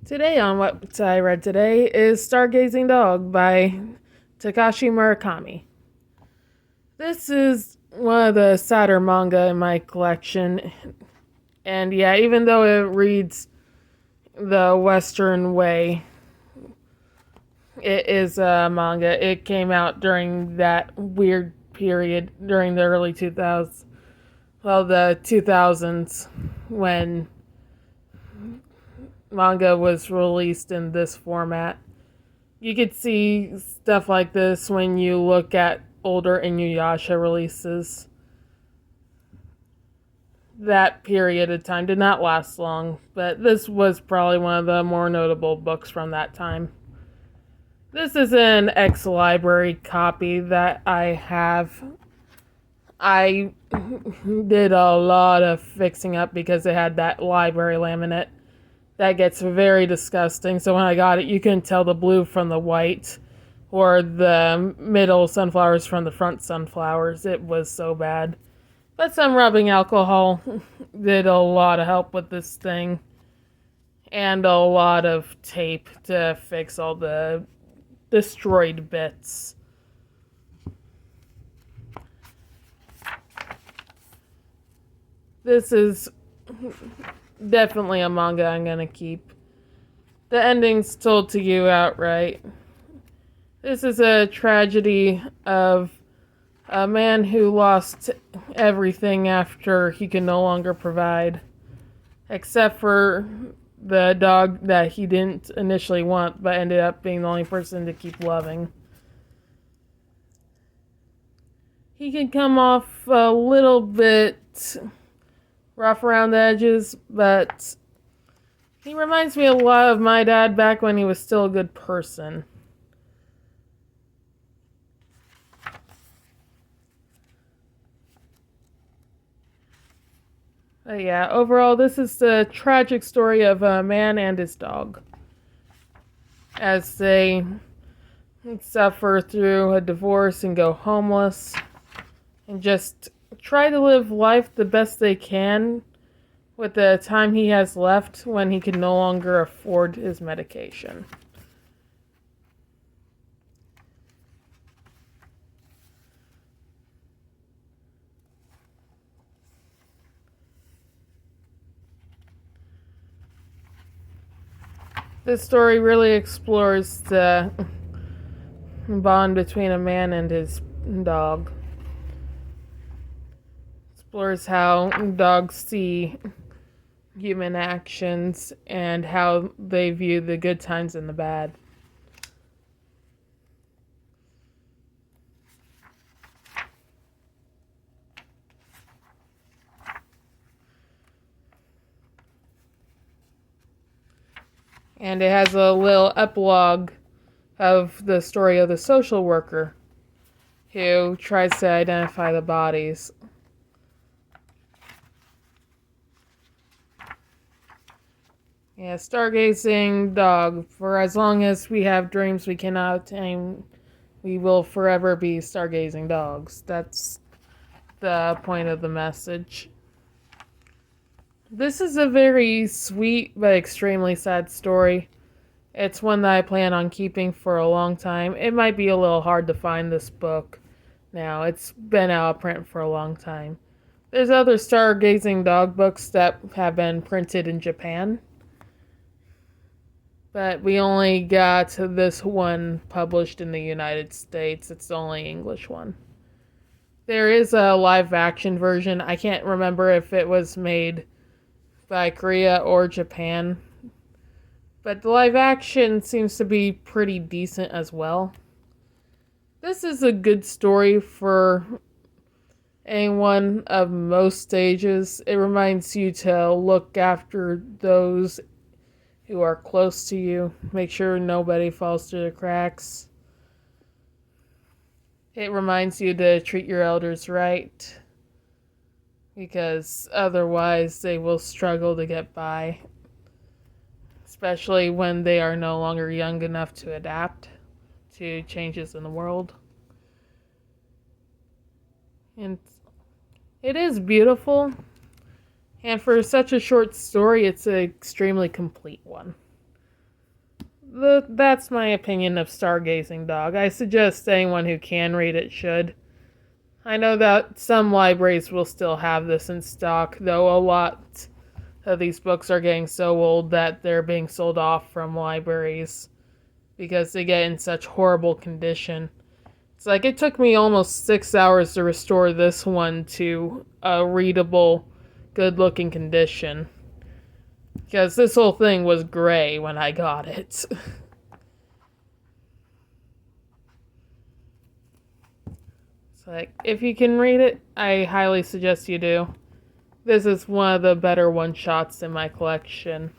Today on What I Read Today is Stargazing Dog by Takashi Murakami. This is one of the sadder manga in my collection, and yeah, even though it reads the Western way, it is a manga. It came out during that weird period during the early 2000s, the 2000s, when manga was released in this format. You could see stuff like this when you look at older Inuyasha releases. That period of time did not last long, but this was probably one of the more notable books from that time. This is an ex-library copy that I have. I did a lot of fixing up because it had that library laminate. That gets very disgusting. So when I got it, you couldn't tell the blue from the white or the middle sunflowers from the front sunflowers. It was so bad. But some rubbing alcohol did a lot of help with this thing. And a lot of tape to fix all the destroyed bits. This is definitely a manga I'm gonna keep. The ending's told to you outright. This is a tragedy of a man who lost everything after he could no longer provide, except for the dog that he didn't initially want, but ended up being the only person to keep loving. He can come off a little bit rough around the edges, but he reminds me a lot of my dad back when he was still a good person. But yeah, overall, this is the tragic story of a man and his dog as they suffer through a divorce and go homeless and just try to live life the best they can with the time he has left when he can no longer afford his medication. This story really explores the bond between a man and his dog. Explores how dogs see human actions and how they view the good times and the bad. And it has a little epilogue of the story of the social worker who tries to identify the bodies. Yeah, Stargazing Dog. For as long as we have dreams we cannot obtain, we will forever be stargazing dogs. That's the point of the message. This is a very sweet but extremely sad story. It's one that I plan on keeping for a long time. It might be a little hard to find this book now. It's been out of print for a long time. There's other Stargazing Dog books that have been printed in Japan, but we only got this one published in the United States. It's the only English one. There is a live action version. I can't remember if it was made by Korea or Japan, but the live action seems to be pretty decent as well. This is a good story for anyone of most stages. It reminds you to look after those who are close to you. Make sure nobody falls through the cracks. It reminds you to treat your elders right, because otherwise they will struggle to get by, especially when they are no longer young enough to adapt to changes in the world. And it is beautiful, and for such a short story, it's an extremely complete one. That's my opinion of Stargazing Dog. I suggest anyone who can read it should. I know that some libraries will still have this in stock, though a lot of these books are getting so old that they're being sold off from libraries because they get in such horrible condition. It's like it took me almost 6 hours to restore this one to a readable, good looking condition. Because this whole thing was gray when I got it. It's like, if you can read it, I highly suggest you do. This is one of the better one-shots in my collection.